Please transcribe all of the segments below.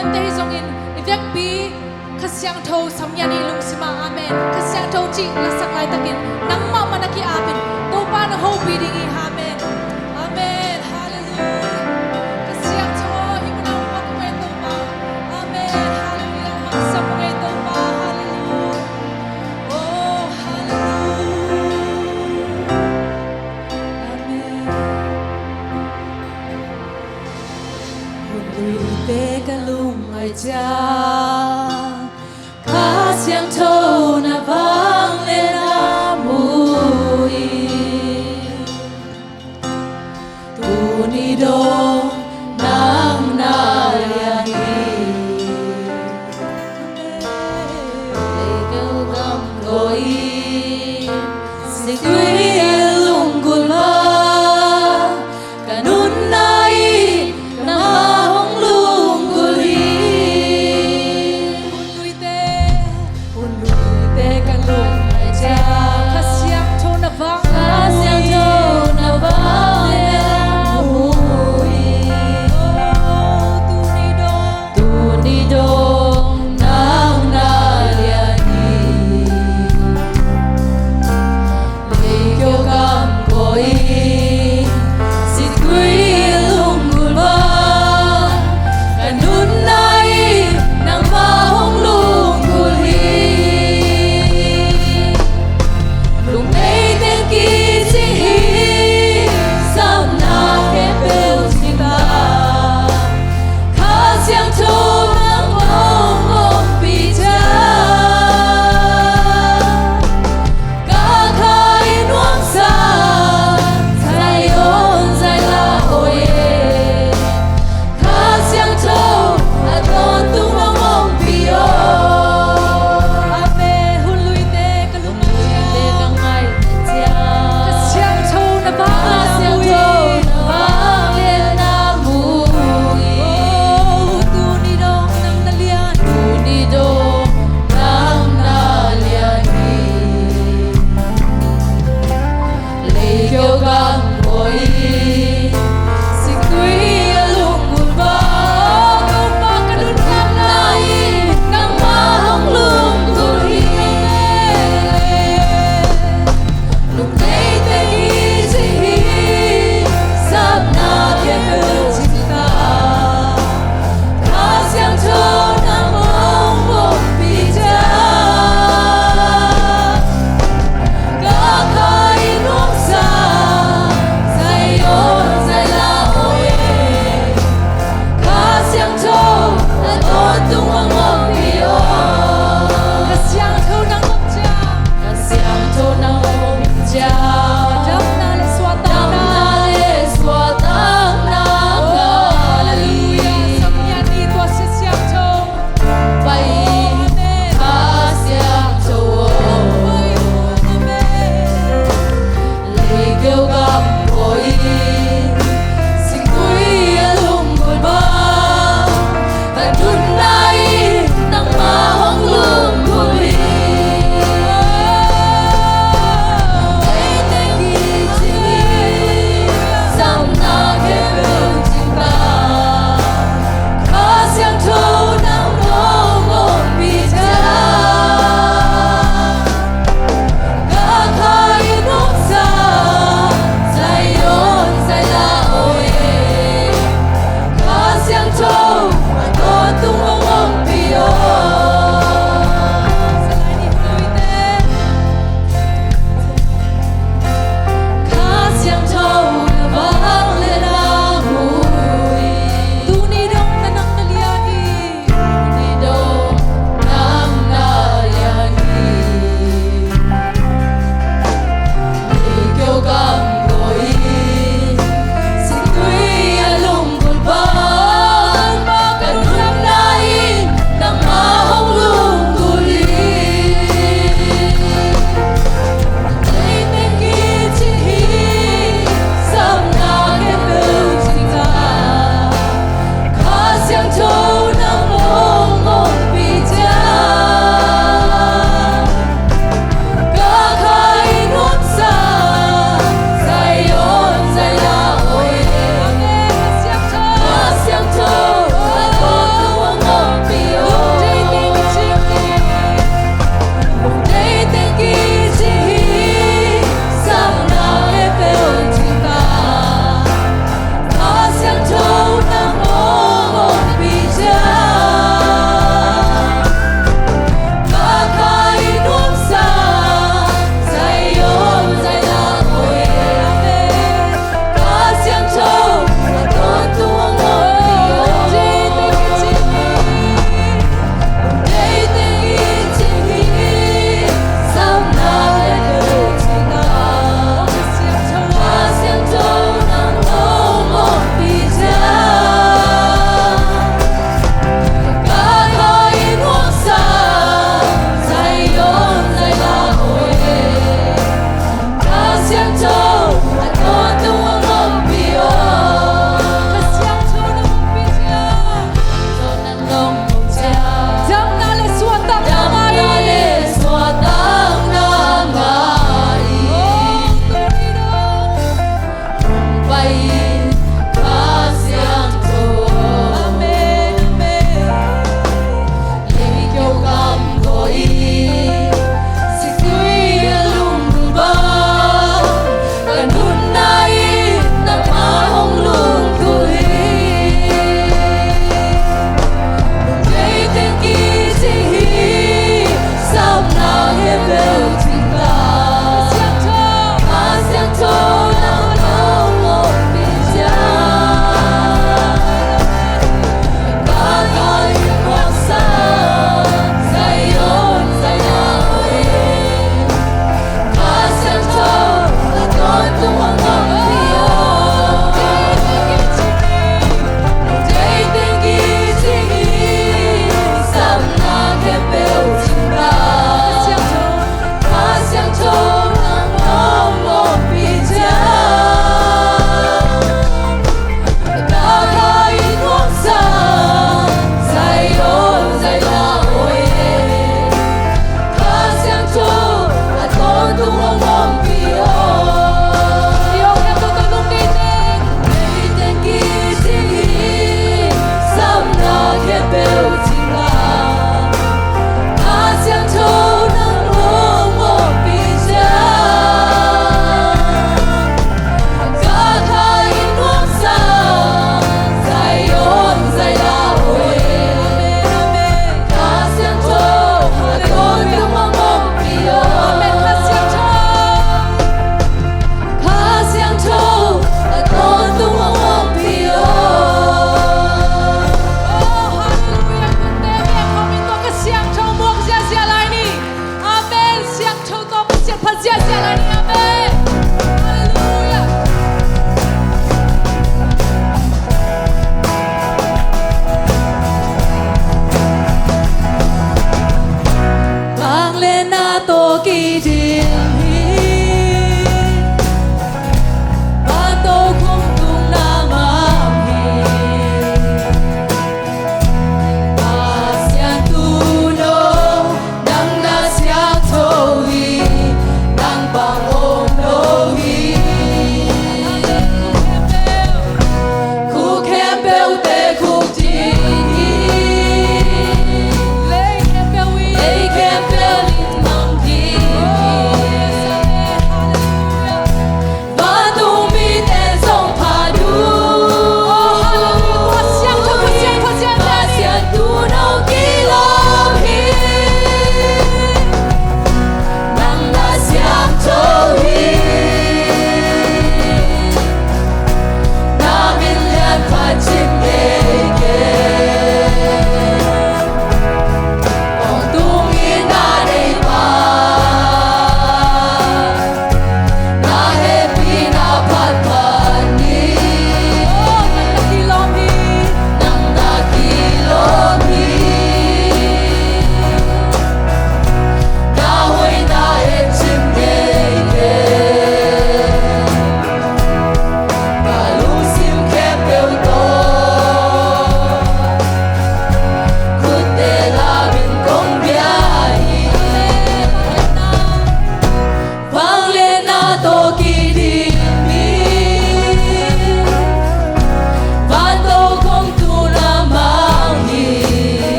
ente hi zong in ivek pi khasiang tho samyani lung sima amen khasiang tho chi la sak lai takin nangma manaki apin to pa na ho pi ding amen amen hallelujah khasiang tho himna mak me to pa amen hallelujah mak sam me to pa hallelujah oh hallelujah amen Hùi tê ca lung ai cha khasiang tho na vang lên na mui tu ni do nang na yangi lê kêu gam goi si tui lung gul ma kanun nai na hong lung gul hi un lui te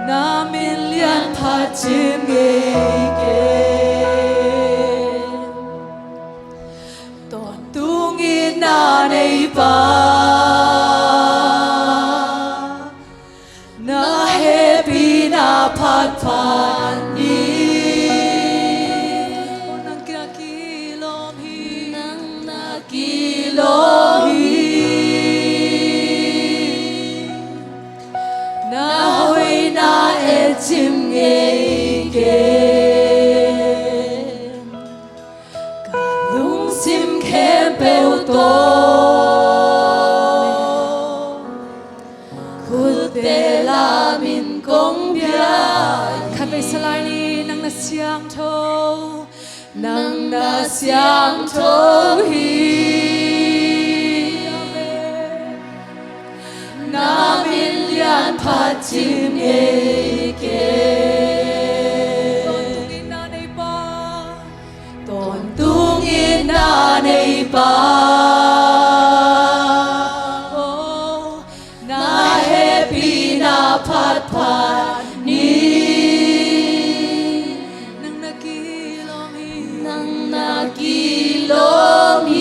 나민 lian 파짐에게 똥이 나네 봐 나 해비나 팟팟니 nang kilomhi nang nakilomhi 나의 나의 짐에게 가능심 캠페오도 그때 라민 공별 카베살라니 낭나시앙토 낭나시앙토히 나민 lian 파짐에게 똥이 나네 봐 똥이 나네 봐 나의 비나 팟팟니 낭나길롬이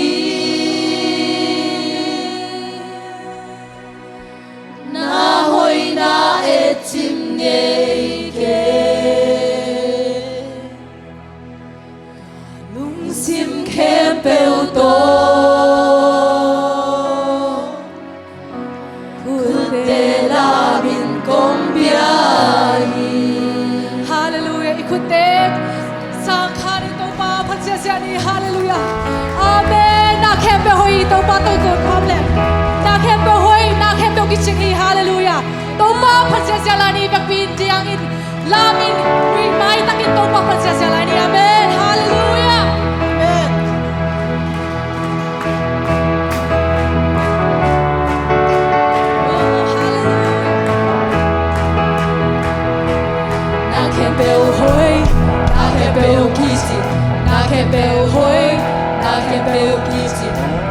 나의 나의 짐에게 농심 캠페오도 그때 라민 공비아니 할렐루야 이쿠텍 상카리 또바 파치아시아니 할렐루야 아멘 나 캠페 호이 또바 또이고 팜레 나 캠페 호이 나 캠페 기칭이 할렐루야 또바 파치아시아라니 백빈 지양인 라민 위마이 타kin 또바 파치아시아라니 아멘 할렐루야 아멘 Bell hoy, nake bell kisi, nake bell hoy, nake bell kisi,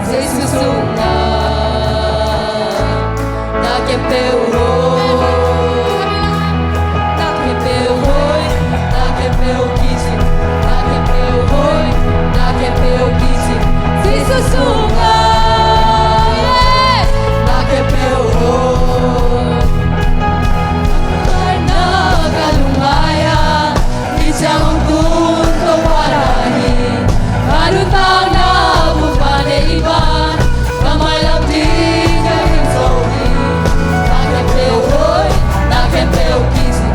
Jesus unga, nake bell hoy, nake bell hoy, nake bell kisi, nake bell hoy, nake bell kisi, Jesus unga, nake bell hoy. Jangan untuk warahi, harutang na bupane iban, kamay labding ang sawi. Nakempeo hoy, nakempeo kisi,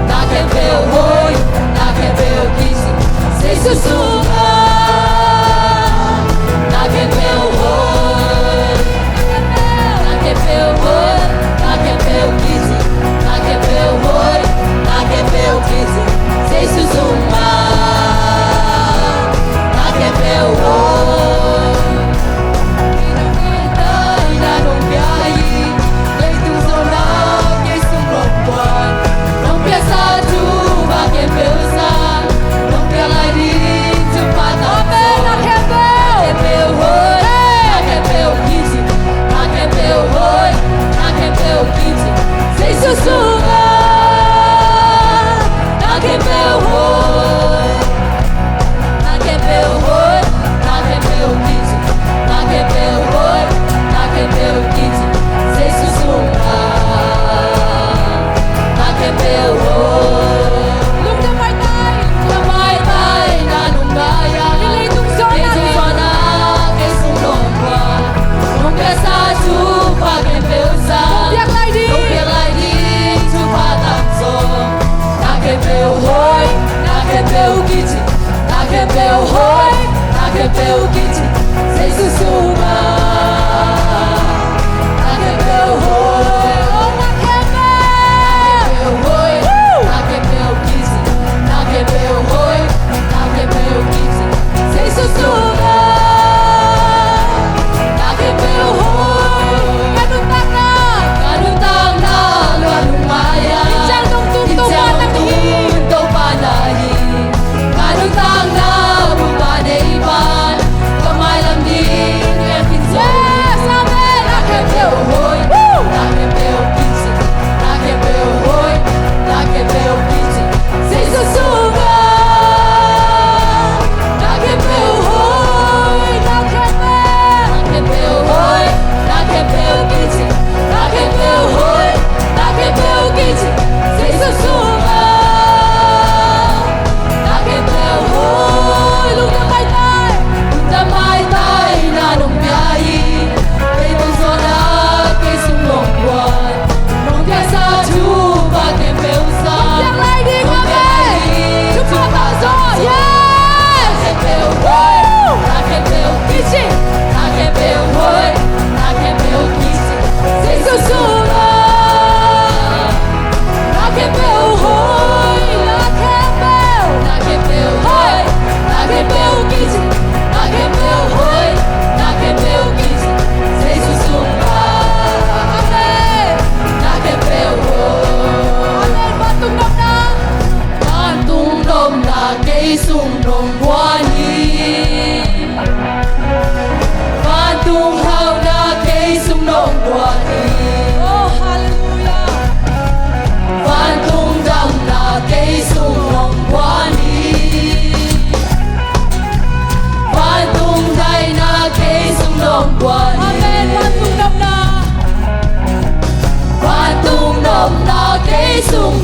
nakempeo hoy, nakempeo kisi, se susunga, nakempeo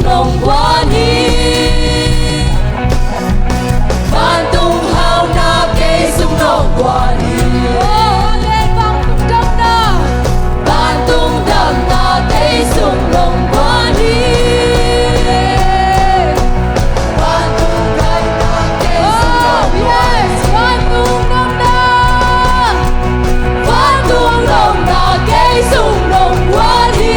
lòng quan hi ban tung hao na cây sung lòng quan hi lên vang tung đâm na ban tung đầm na cây sung lòng quan hi ban tung gai na cây sung lòng yes vang tung đâm na ban tung lòng na cây sung lòng quan hi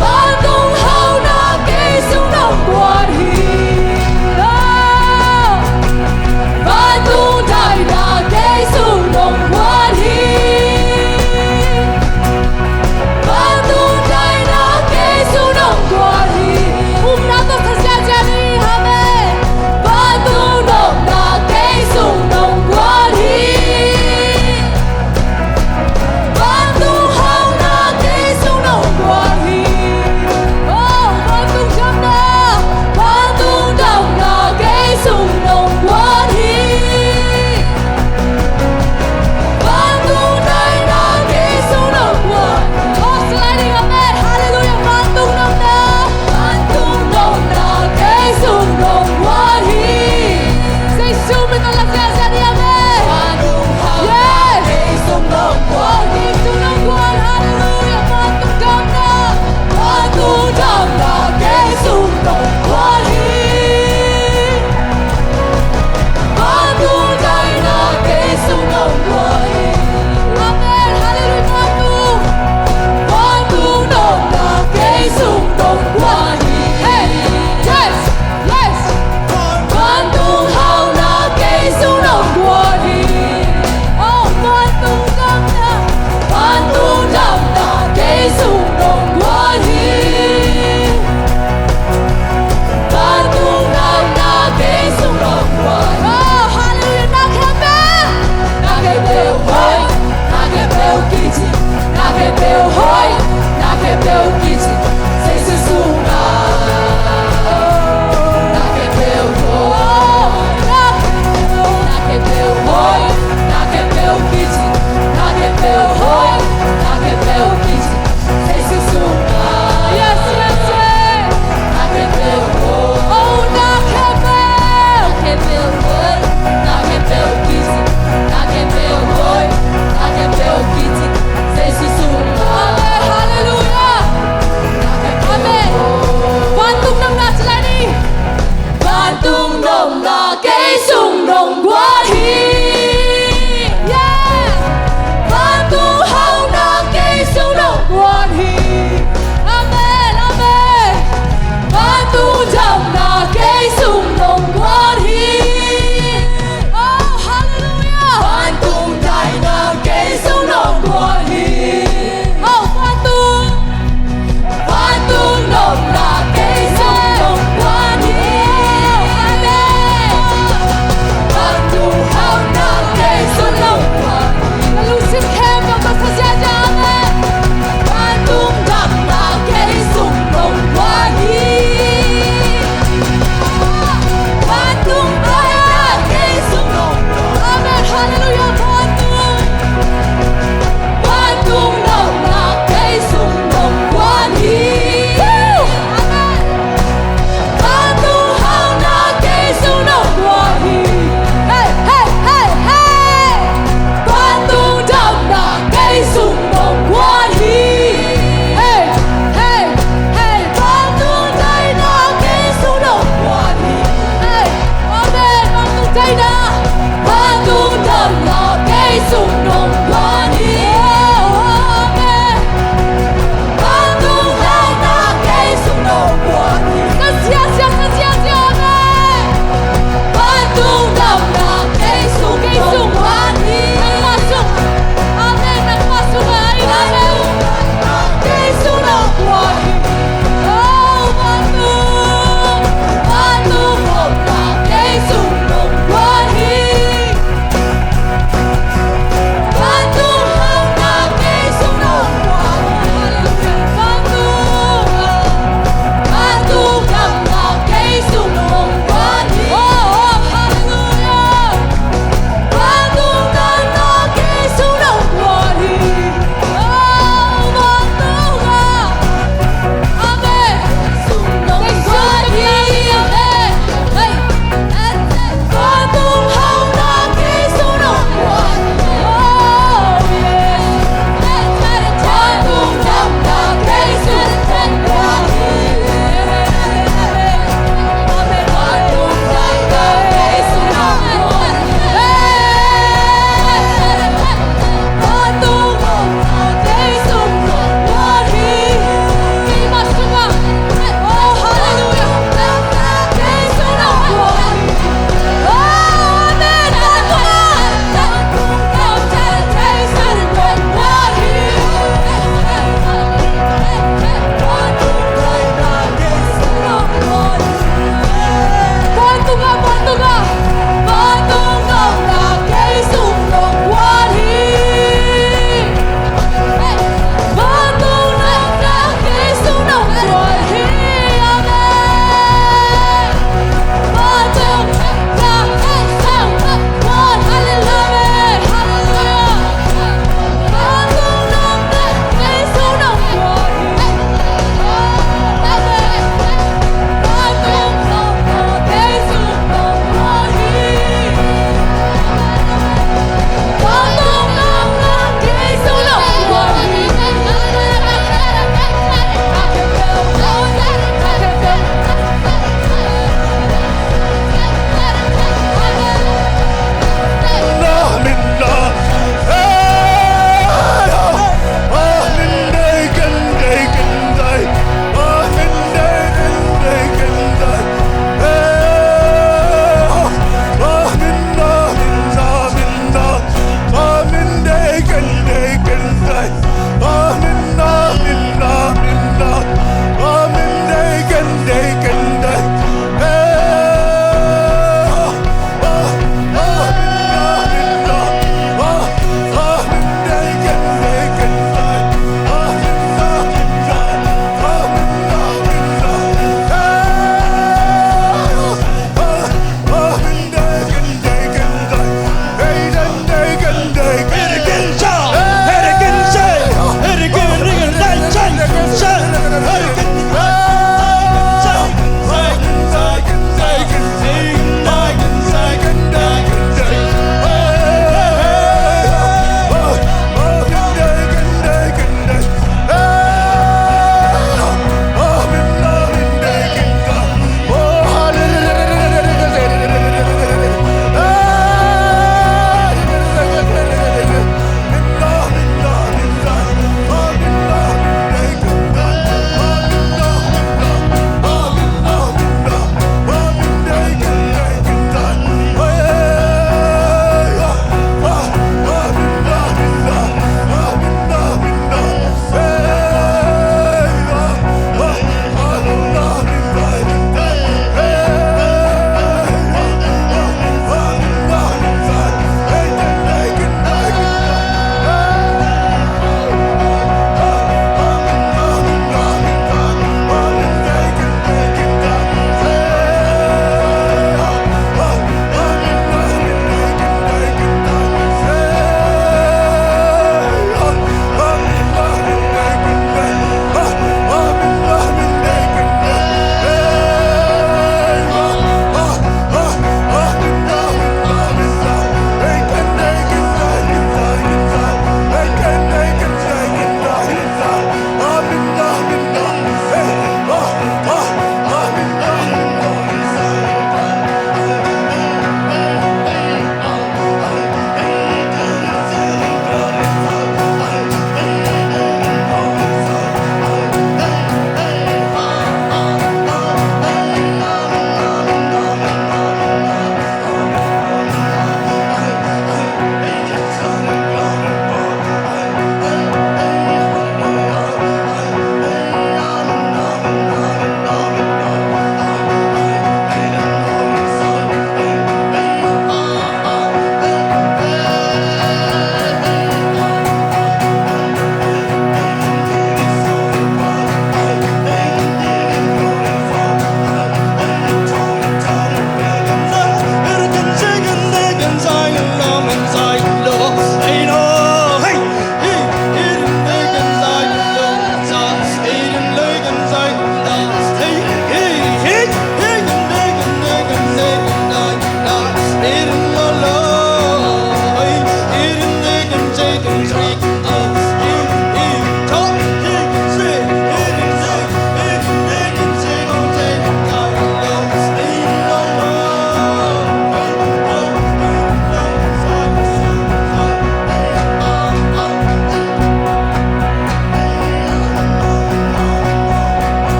ban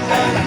Amen.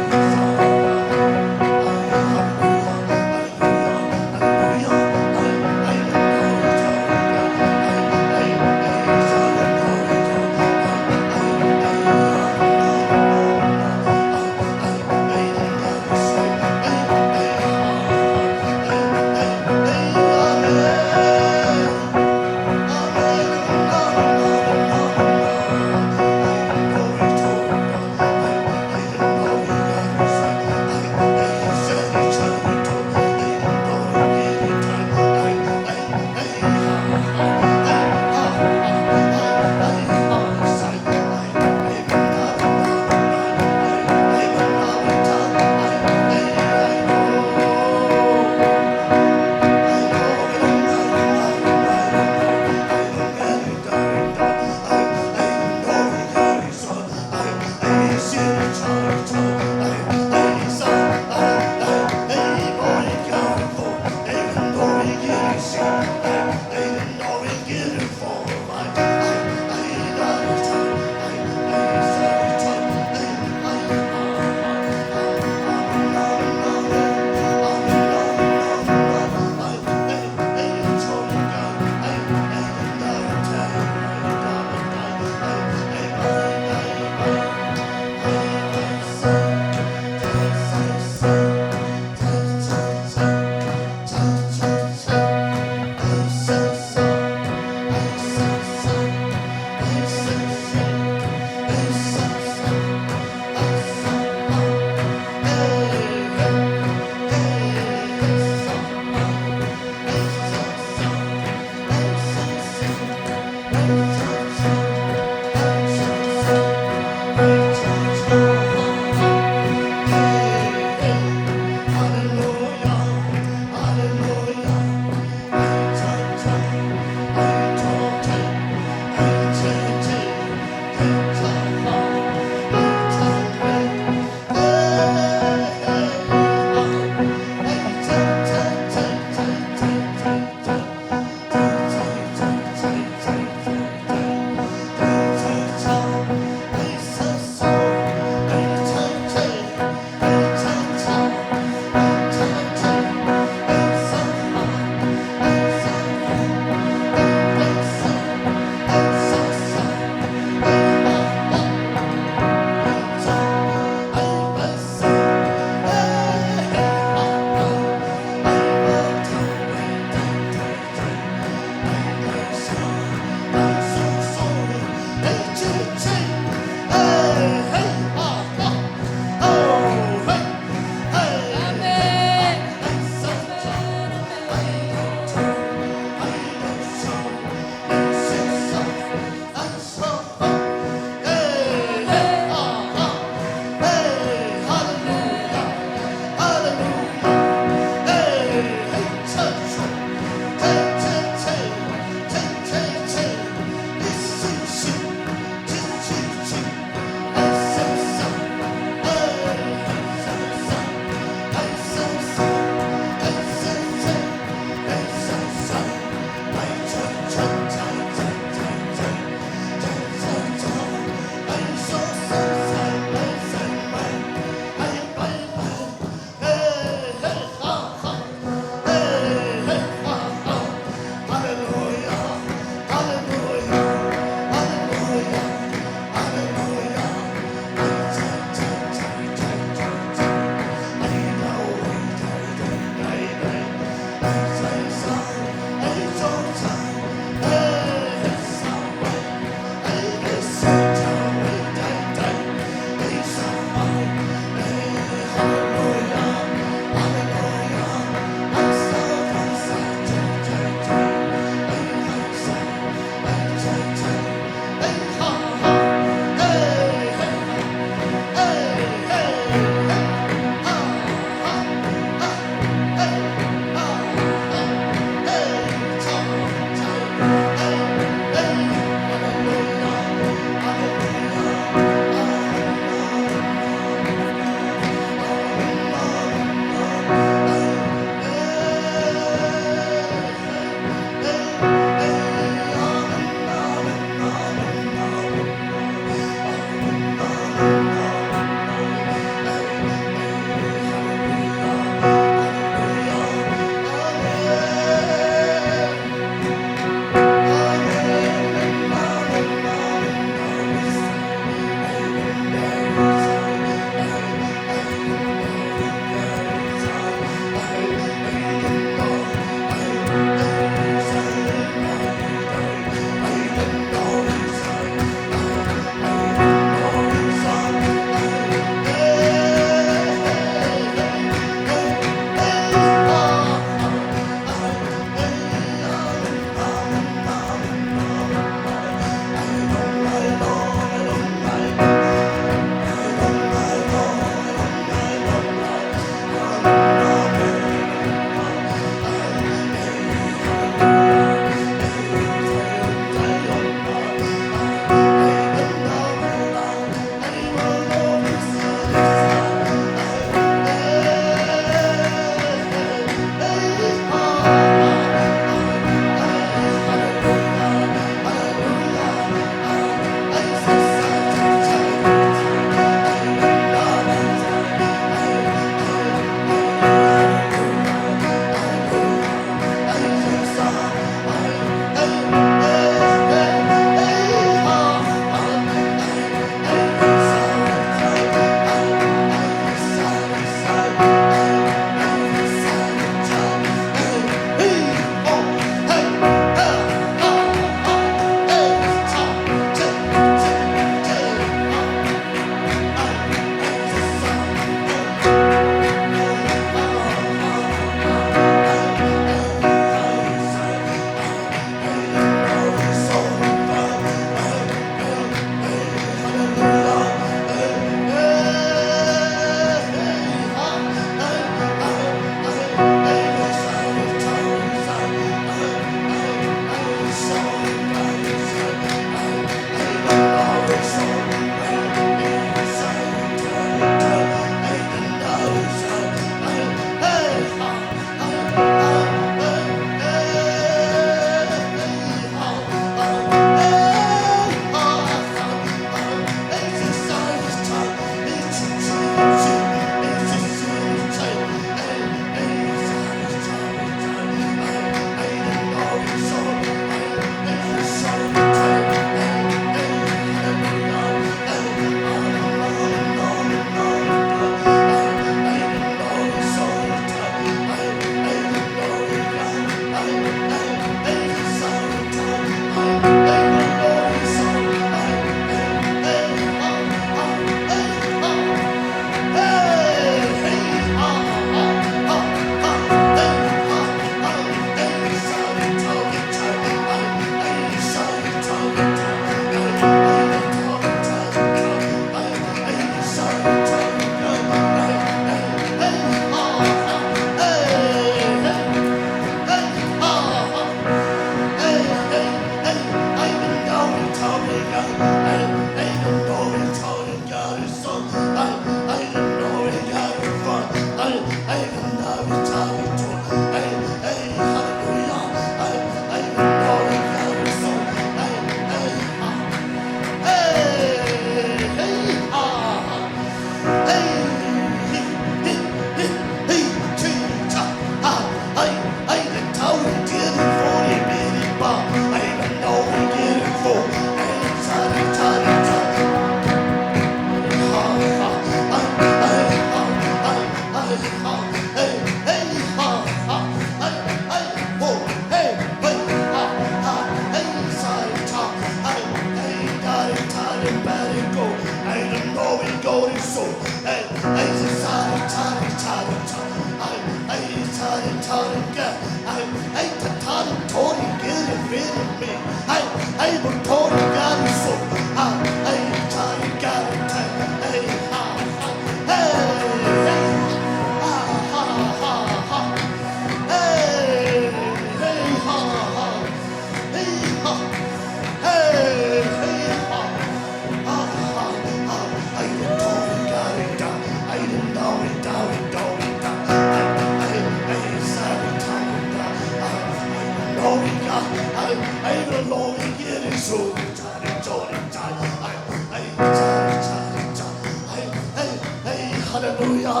Hallelujah.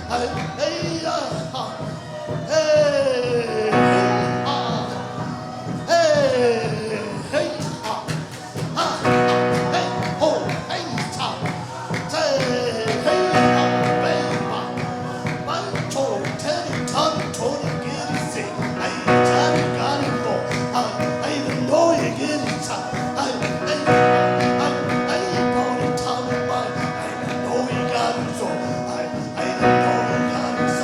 Hey, hey, hey, hey, oh, hey, hey, hey, 만초 태탄 토니기리 세 아이 자리 가리고 아이는 너에게 차 아이 버리 타는 말 아이는 너희 가르쳐 아이는 너희 가르쳐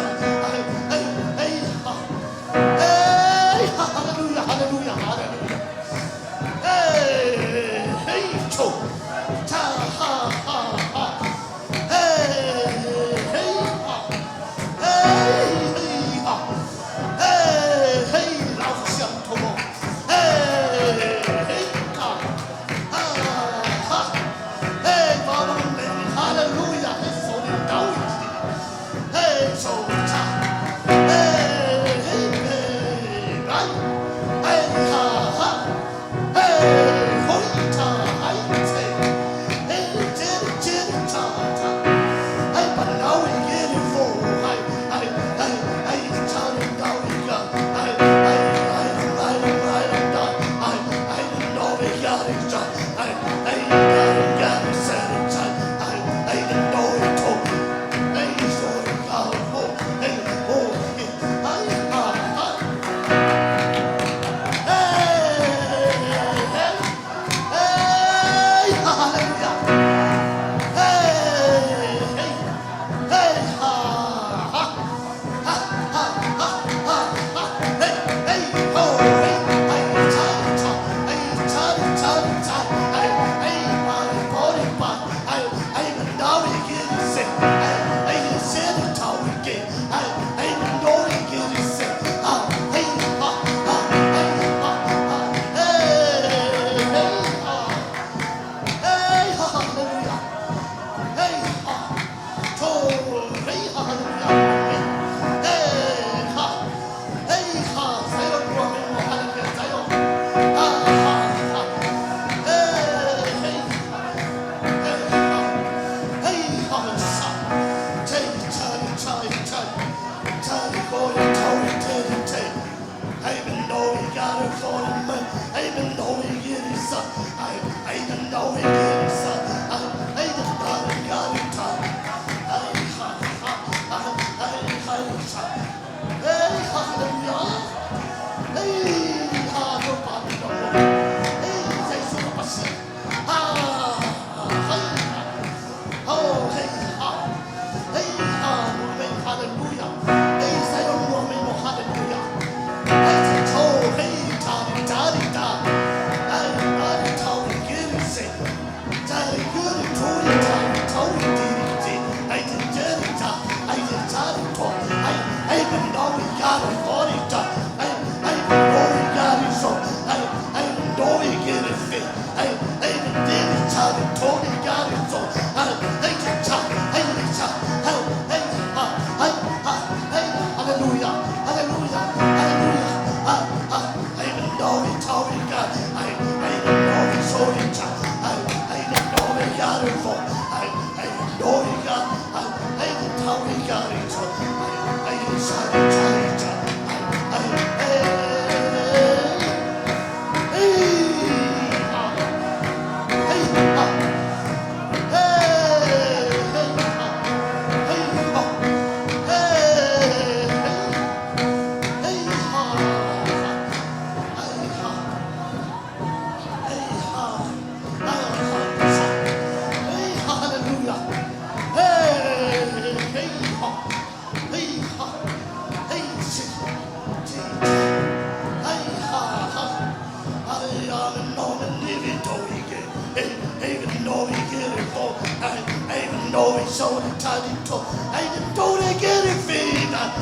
차리토 아이는 돌에 게리 피다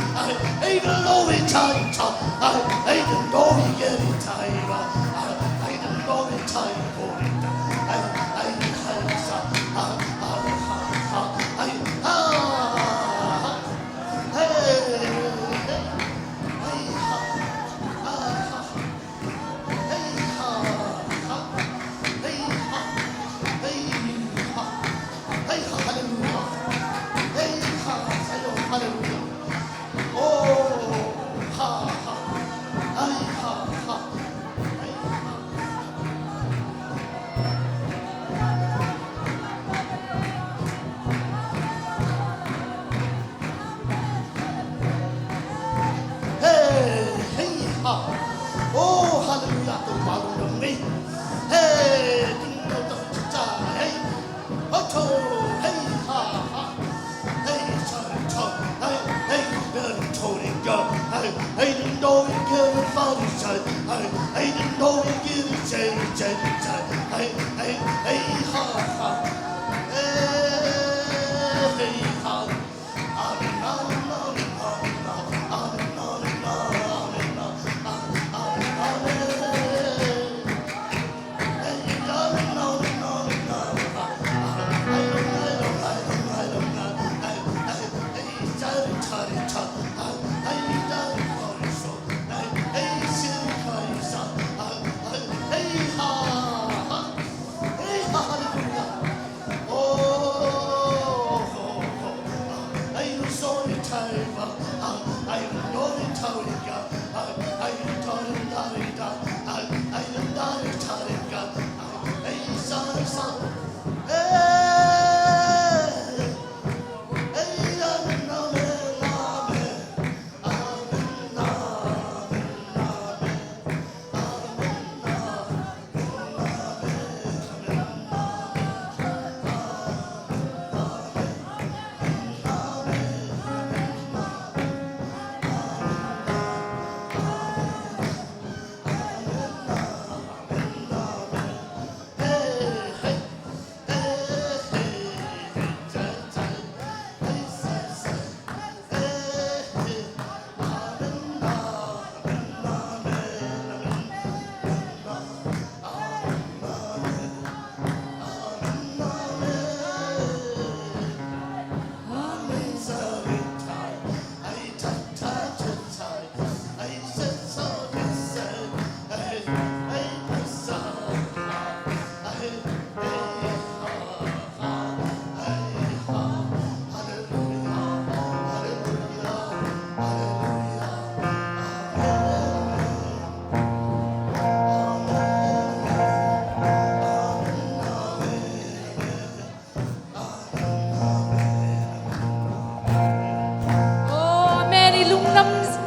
아이는 노이 차리토 아이는 노이 게리 차이가 아이는 노이 차이 보린다 아이는 하이사 Oh, hallelujah, to follow me. Hey, ding dong dong cha, hey, oh, hey, ha, ha, hey, cha, hey, hey, ben Tony go, hey, ding dong you give it funny say, hey, ding dong you give it say, hey, ha, ha, hey, ha,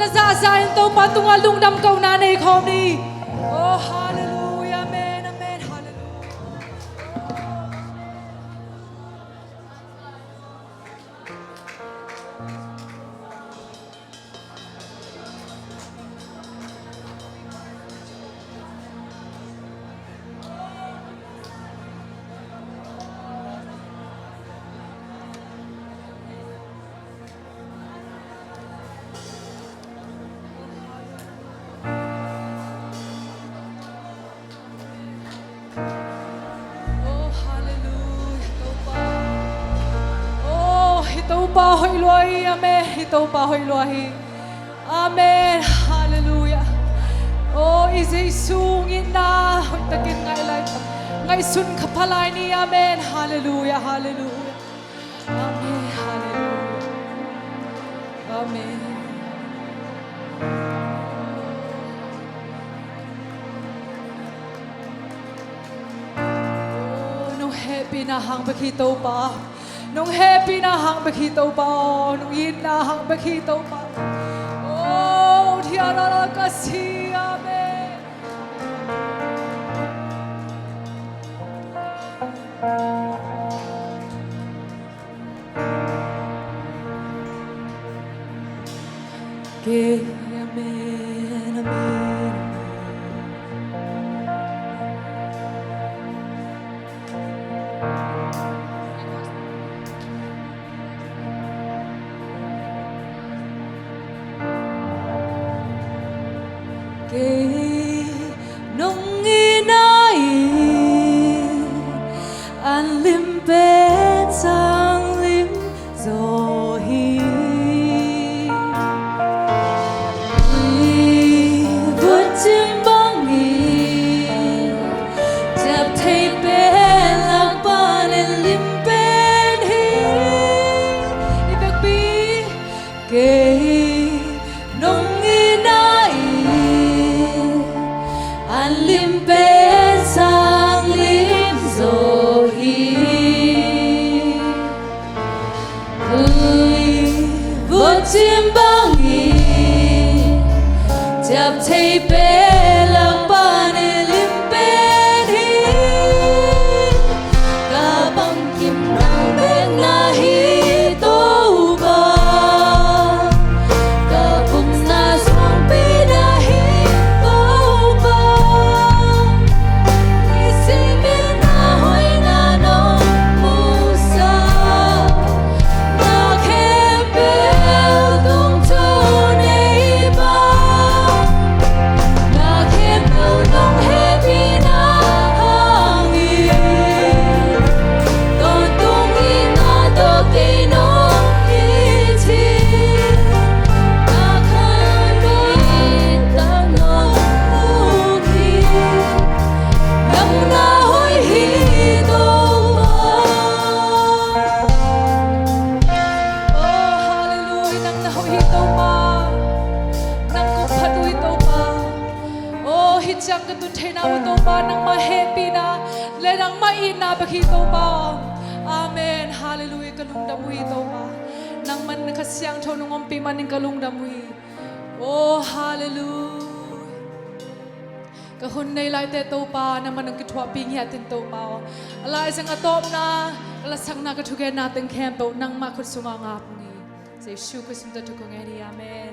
Zazayan to patunga lungdam kau nanay kau ni. Oh, hallelujah, amen, amen, hallelujah. Hoi lohi, amen. Ito pa hoi lohi. Amen. Hallelujah. Oh, isay sungin na. Hoy takin ngay lai. Ngay sun kapalay ni. Amen. Hallelujah. Hallelujah. Amen. Hallelujah. Amen. Oh, nung happy na hang bakitaw pa. Nung happy na hang bakitaw pa, nung yin na hang bakitaw pa. Oh, tiara kasi, amen. Okay, amen, amen. kê nông nghi nai an lim bê sang lim zo hi vượt chim băng nghi chập thay bê lạc ba lên lim bên hi ibek bi kê nông nghi nai an lim bê sang lim zo hi vượt chim băng nghi chập thay bê lạc ba lên lim bên hi cả băng kim nang bên na hi tô ba cả bung na song bi na hi tô ba ni sin bên na hoi na no mu sa na khe bel tung cho nei ba na khe bel tung he bi na hang yi con tung yi na to ki no hi chi na khan bi ta no mu ki nam na hoi hi do ma oh hallelujah nang na hoi hi do ma nang ko phatui do ma oh hi chang ka tun thena wa do ma nang ma happy na le nang ma in na ba khi do ma amen hallelujah ka lung da mu hi do ma nang man ka siang tho nong om pi man ning ka lung da mu hi oh hallelujah ka hun nei lai te to pa na man ki thwa pi nya tin to pa alai sang atop na la sang na ka thu ge na ten kem to nang ma khut sunga ngap ni se shu ku sim ta thu ko ngai ni amen